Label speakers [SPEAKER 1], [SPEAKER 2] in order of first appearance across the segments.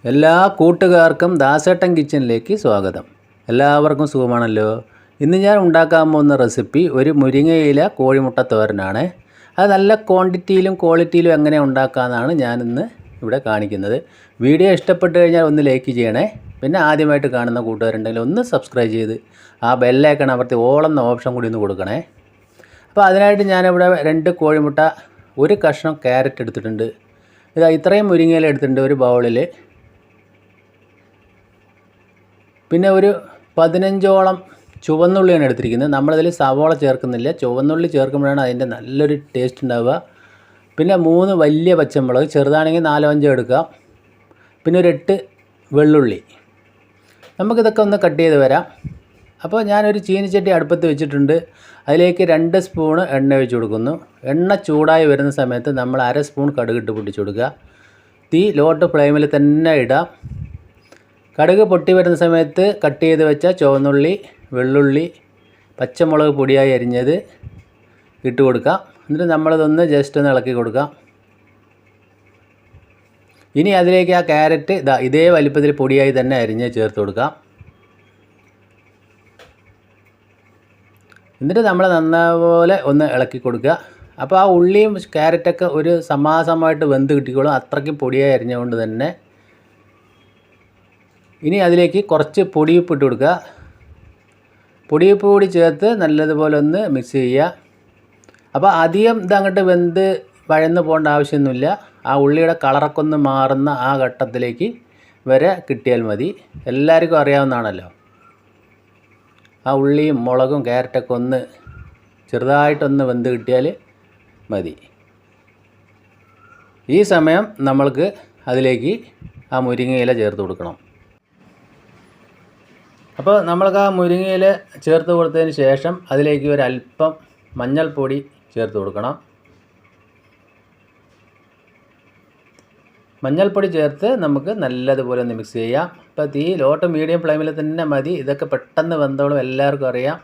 [SPEAKER 1] എല്ലാ കൂട്ടുകാർക്കും ദാസേട്ടൻ കിച്ചണിലേക്ക് സ്വാഗതം. എല്ലാവർക്കും സുഖമാണല്ലോ. ഇന്ന് ഞാൻ ഉണ്ടാക്കാൻ പോകുന്ന റെസിപ്പി ഒരു മുരിങ്ങയില കോഴിമുട്ട തോരനാണ്. അത് നല്ല ക്വാണ്ടിറ്റിയിലും ക്വാളിറ്റിയിലും എങ്ങനെ ഉണ്ടാക്കാമെന്നാണ് ഞാനിന്ന് ഇവിടെ കാണിക്കുന്നത്. വീഡിയോ ഇഷ്ടപ്പെട്ട് കഴിഞ്ഞാൽ ഒന്ന് ലൈക്ക് ചെയ്യണേ. പിന്നെ ആദ്യമായിട്ട് കാണുന്ന കൂട്ടുകാരുണ്ടെങ്കിൽ ഒന്ന് സബ്സ്ക്രൈബ് ചെയ്ത് ആ ബെല്ലൈക്കൺ അമർത്തി ഓളെന്ന ഓപ്ഷൻ കൂടി ഒന്ന് കൊടുക്കണേ. അപ്പോൾ അതിനായിട്ട് ഞാനിവിടെ 2 കോഴിമുട്ട, ഒരു കഷ്ണം ക്യാരറ്റ് എടുത്തിട്ടുണ്ട്. ഇത്രയും മുരിങ്ങയില എടുത്തിട്ടുണ്ട് ഒരു ബൗളിൽ. പിന്നെ ഒരു 15ഓളം ചുവന്നുള്ളിയാണ് എടുത്തിരിക്കുന്നത്. നമ്മളതിൽ സവോള ചേർക്കുന്നില്ല, ചുവന്നുള്ളി ചേർക്കുമ്പോഴാണ് അതിൻ്റെ നല്ലൊരു ടേസ്റ്റ് ഉണ്ടാവുക. പിന്നെ 3 വലിയ പച്ചമുളക്, ചെറുതാണെങ്കിൽ 4-5 എടുക്കാം. പിന്നെ ഒരു 8 വെള്ളുള്ളി. നമുക്കിതൊക്കെ ഒന്ന് കട്ട് ചെയ്ത് വരാം. അപ്പോൾ ഞാനൊരു ചീനിച്ചട്ടി അടുപ്പത്ത് വെച്ചിട്ടുണ്ട്. അതിലേക്ക് 2 സ്പൂണ് എണ്ണ ഒഴിച്ച് കൊടുക്കുന്നു. എണ്ണ ചൂടായി വരുന്ന സമയത്ത് നമ്മൾ 1/2 സ്പൂൺ കടുകിട്ട് പൊട്ടിച്ച് കൊടുക്കുക. തീ ലോട്ട് ഫ്ലെയിമിൽ തന്നെ ഇടാം. കടുക് പൊട്ടി വരുന്ന സമയത്ത് കട്ട് ചെയ്ത് വെച്ച ചുവന്നുള്ളി, വെള്ളുള്ളി, പച്ചമുളക് പൊടിയായി അരിഞ്ഞത് ഇട്ട് കൊടുക്കാം. എന്നിട്ട് നമ്മളിതൊന്ന് ജസ്റ്റ് ഒന്ന് ഇളക്കി കൊടുക്കാം. ഇനി അതിലേക്ക് ആ ക്യാരറ്റ് ഇതേ വലിപ്പത്തിൽ പൊടിയായി തന്നെ അരിഞ്ഞ് ചേർത്ത് കൊടുക്കാം. എന്നിട്ട് നമ്മൾ നല്ലപോലെ ഒന്ന് ഇളക്കി കൊടുക്കുക. അപ്പോൾ ആ ഉള്ളിയും ക്യാരറ്റൊക്കെ ഒരു സമാസമായിട്ട് വെന്ത് കിട്ടിക്കോളും, അത്രയ്ക്കും പൊടിയായി അരിഞ്ഞുകൊണ്ട് തന്നെ. ഇനി അതിലേക്ക് കുറച്ച് പൊടിയുപ്പ് ഇട്ട് കൊടുക്കുക. പൊടിയുപ്പ് കൂടി ചേർത്ത് നല്ലതുപോലെ ഒന്ന് മിക്സ് ചെയ്യുക. അപ്പോൾ അധികം ഇതങ്ങോട്ട് വെന്ത് വഴന്ന് പോകേണ്ട ആവശ്യമൊന്നുമില്ല. ആ ഉള്ളിയുടെ കളറൊക്കെ ഒന്ന് മാറുന്ന ആ ഘട്ടത്തിലേക്ക് വരെ കിട്ടിയാൽ മതി. എല്ലാവർക്കും അറിയാവുന്നതാണല്ലോ. ആ ഉള്ളിയും മുളകും ക്യാരറ്റൊക്കെ ഒന്ന് ചെറുതായിട്ടൊന്ന് വെന്ത് കിട്ടിയാൽ മതി. ഈ സമയം നമ്മൾക്ക് അതിലേക്ക് ആ മുരിങ്ങയില ചേർത്ത് കൊടുക്കണം. അപ്പോൾ നമ്മൾക്ക് ആ മുരിങ്ങയില ചേർത്ത് കൊടുത്തതിന് ശേഷം അതിലേക്ക് ഒരല്പം മഞ്ഞൾപ്പൊടി ചേർത്ത് കൊടുക്കണം. മഞ്ഞൾപ്പൊടി ചേർത്ത് നമുക്ക് നല്ലതുപോലെ ഒന്ന് മിക്സ് ചെയ്യാം. അപ്പോൾ തീ ലോട്ട് മീഡിയം ഫ്ലെയിമിൽ തന്നെ മതി. ഇതൊക്കെ പെട്ടെന്ന് വെന്തോളും, എല്ലാവർക്കും അറിയാം.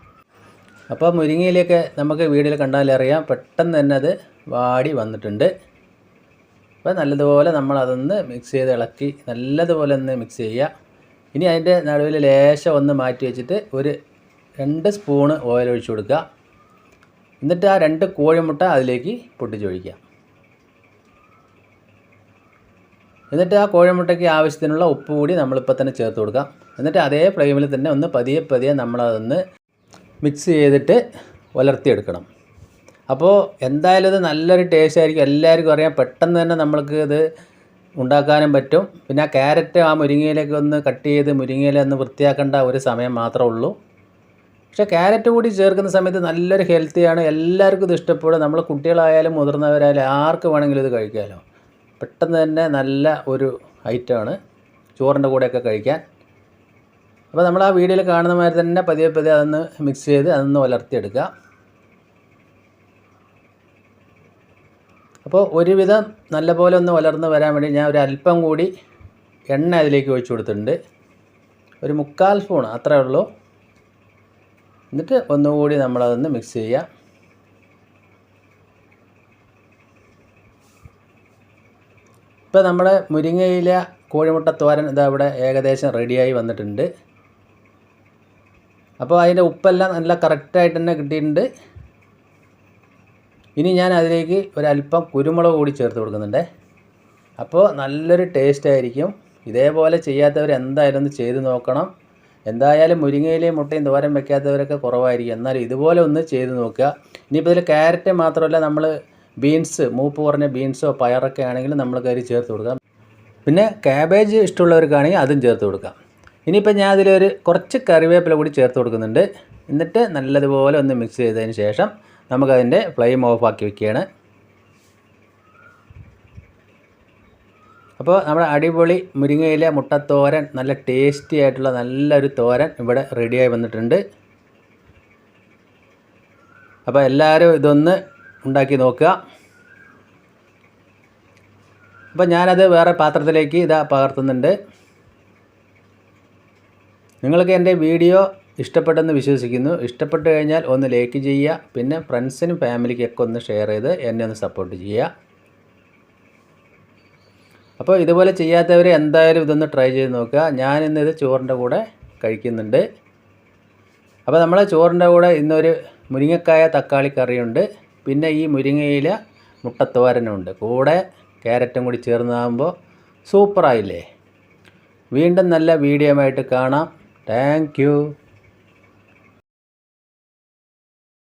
[SPEAKER 1] അപ്പോൾ മുരിങ്ങയിലൊക്കെ നമുക്ക് വീഡിയോയിൽ കണ്ടാലറിയാം, പെട്ടെന്ന് തന്നെ അത് വാടി വന്നിട്ടുണ്ട്. അപ്പോൾ നല്ലതുപോലെ നമ്മളതൊന്ന് മിക്സ് ചെയ്ത് ഇളക്കി നല്ലതുപോലെ ഒന്ന് മിക്സ് ചെയ്യുക. ഇനി അതിൻ്റെ നടുവിൽ ലേശം ഒന്ന് മാറ്റി വെച്ചിട്ട് ഒരു 2 സ്പൂണ് ഓയിൽ ഒഴിച്ച് കൊടുക്കുക. എന്നിട്ട് ആ 2 കോഴിമുട്ട അതിലേക്ക് പൊട്ടിച്ചൊഴിക്കുക. എന്നിട്ട് ആ കോഴിമുട്ടയ്ക്ക് ആവശ്യത്തിനുള്ള ഉപ്പ് കൂടി നമ്മളിപ്പോൾ തന്നെ ചേർത്ത് കൊടുക്കാം. എന്നിട്ട് അതേ ഫ്ലെയിമിൽ തന്നെ ഒന്ന് പതിയെ നമ്മളതൊന്ന് മിക്സ് ചെയ്തിട്ട് ഉലർത്തിയെടുക്കണം. അപ്പോൾ എന്തായാലും ഇത് നല്ലൊരു ടേസ്റ്റ് ആയിരിക്കും, എല്ലാവർക്കും അറിയാം. പെട്ടെന്ന് തന്നെ നമ്മൾക്ക് ഇത് ഉണ്ടാക്കാനും പറ്റും. പിന്നെ ആ ക്യാരറ്റ് ആ മുരിങ്ങയിലേക്ക് ഒന്ന് കട്ട് ചെയ്ത് മുരിങ്ങയില ഒന്ന് വൃത്തിയാക്കേണ്ട ഒരു സമയം മാത്രമേ ഉള്ളൂ. പക്ഷേ ക്യാരറ്റ് കൂടി ചേർക്കുന്ന സമയത്ത് നല്ലൊരു ഹെൽത്തിയാണ്, എല്ലാവർക്കും ഇത് ഇഷ്ടപ്പെടും. നമ്മൾ കുട്ടികളായാലും മുതിർന്നവരായാലും ആർക്ക് വേണമെങ്കിലും ഇത് കഴിക്കാമല്ലോ. പെട്ടെന്ന് തന്നെ നല്ല ഒരു ഐറ്റമാണ് ചോറിൻ്റെ കൂടെയൊക്കെ കഴിക്കാൻ. അപ്പോൾ നമ്മൾ ആ വീഡിയോയിൽ കാണുന്ന മാതിരി തന്നെ പതിയെ അതൊന്ന് മിക്സ് ചെയ്ത് അതൊന്ന് ഉലർത്തിയെടുക്കുക. അപ്പോൾ ഒരുവിധം നല്ലപോലെ ഒന്ന് ഉലർന്ന് വരാൻ വേണ്ടി ഞാൻ ഒരു അല്പം കൂടി എണ്ണ അതിലേക്ക് ഒഴിച്ചു കൊടുത്തിട്ടുണ്ട്. ഒരു 3/4 സ്പൂൺ അത്രേ ഉള്ളൂ. എന്നിട്ട് ഒന്നുകൂടി നമ്മളതൊന്ന് മിക്സ് ചെയ്യുക. ഇപ്പോൾ നമ്മുടെ മുരിങ്ങയില കോഴിമുട്ട തോരൻ ഇവിടെ ഏകദേശം റെഡിയായി വന്നിട്ടുണ്ട്. അപ്പോൾ അതിൻ്റെ ഉപ്പെല്ലാം നല്ല കറക്റ്റായിട്ട് തന്നെ കിട്ടിയിട്ടുണ്ട്. ഇനി ഞാൻ അതിലേക്ക് ഒരല്പം കുരുമുളക് കൂടി ചേർത്ത് കൊടുക്കുന്നുണ്ട്. അപ്പോൾ നല്ലൊരു ടേസ്റ്റ് ആയിരിക്കും. ഇതേപോലെ ചെയ്യാത്തവർ എന്തായാലും ഒന്ന് ചെയ്ത് നോക്കണം. എന്തായാലും മുരിങ്ങയിലയും മുട്ടയും തോരൻ വെക്കാത്തവരൊക്കെ കുറവായിരിക്കും, എന്നാലും ഇതുപോലെ ഒന്ന് ചെയ്ത് നോക്കുക. ഇനിയിപ്പോൾ ഇതിൽ ക്യാരറ്റ് മാത്രമല്ല, നമ്മൾ ബീൻസ്, മൂപ്പ് കുറഞ്ഞ ബീൻസോ പയറൊക്കെ ആണെങ്കിലും നമ്മൾ കയറി ചേർത്ത് കൊടുക്കാം. പിന്നെ ക്യാബേജ് ഇഷ്ടമുള്ളവർക്കാണെങ്കിൽ അതും ചേർത്ത് കൊടുക്കാം. ഇനിയിപ്പോൾ ഞാൻ അതിലൊരു കുറച്ച് കറിവേപ്പില കൂടി ചേർത്ത് കൊടുക്കുന്നുണ്ട്. എന്നിട്ട് നല്ലതുപോലെ ഒന്ന് മിക്സ് ചെയ്തതിന് ശേഷം നമുക്കതിൻ്റെ ഫ്ലെയിം ഓഫാക്കി വയ്ക്കുകയാണ്. അപ്പോൾ നമ്മുടെ അടിപൊളി മുരിങ്ങയില മുട്ടത്തോരൻ, നല്ല ടേസ്റ്റി ആയിട്ടുള്ള നല്ലൊരു തോരൻ ഇവിടെ റെഡിയായി വന്നിട്ടുണ്ട്. അപ്പോൾ എല്ലാവരും ഇതൊന്ന് ഉണ്ടാക്കി നോക്കുക. അപ്പോൾ ഞാനത് വേറെ പാത്രത്തിലേക്ക് പകർത്തുന്നുണ്ട്. നിങ്ങൾക്ക് എൻ്റെ വീഡിയോ ഇഷ്ടപ്പെട്ടെന്ന് വിശ്വസിക്കുന്നു. ഇഷ്ടപ്പെട്ട് കഴിഞ്ഞാൽ ഒന്ന് ലൈക്ക് ചെയ്യുക. പിന്നെ ഫ്രണ്ട്സിനും ഫാമിലിക്കൊക്കെ ഒന്ന് ഷെയർ ചെയ്ത് എന്നെ ഒന്ന് സപ്പോർട്ട് ചെയ്യുക. അപ്പോൾ ഇതുപോലെ ചെയ്യാത്തവർ എന്തായാലും ഇതൊന്ന് ട്രൈ ചെയ്ത് നോക്കുക. ഞാനിന്നിത് ചോറിൻ്റെ കൂടെ കഴിക്കുന്നുണ്ട്. അപ്പോൾ നമ്മൾ ചോറിൻ്റെ കൂടെ ഇന്നൊരു മുരിങ്ങക്കായ തക്കാളി കറിയുണ്ട്. പിന്നെ ഈ മുരിങ്ങയില മുട്ടത്തോരനുണ്ട്. കൂടെ ക്യാരറ്റും കൂടി ചേർന്നാകുമ്പോൾ സൂപ്പറായില്ലേ. വീണ്ടും നല്ല വീഡിയോ ആയിട്ട് കാണാം. Thank you.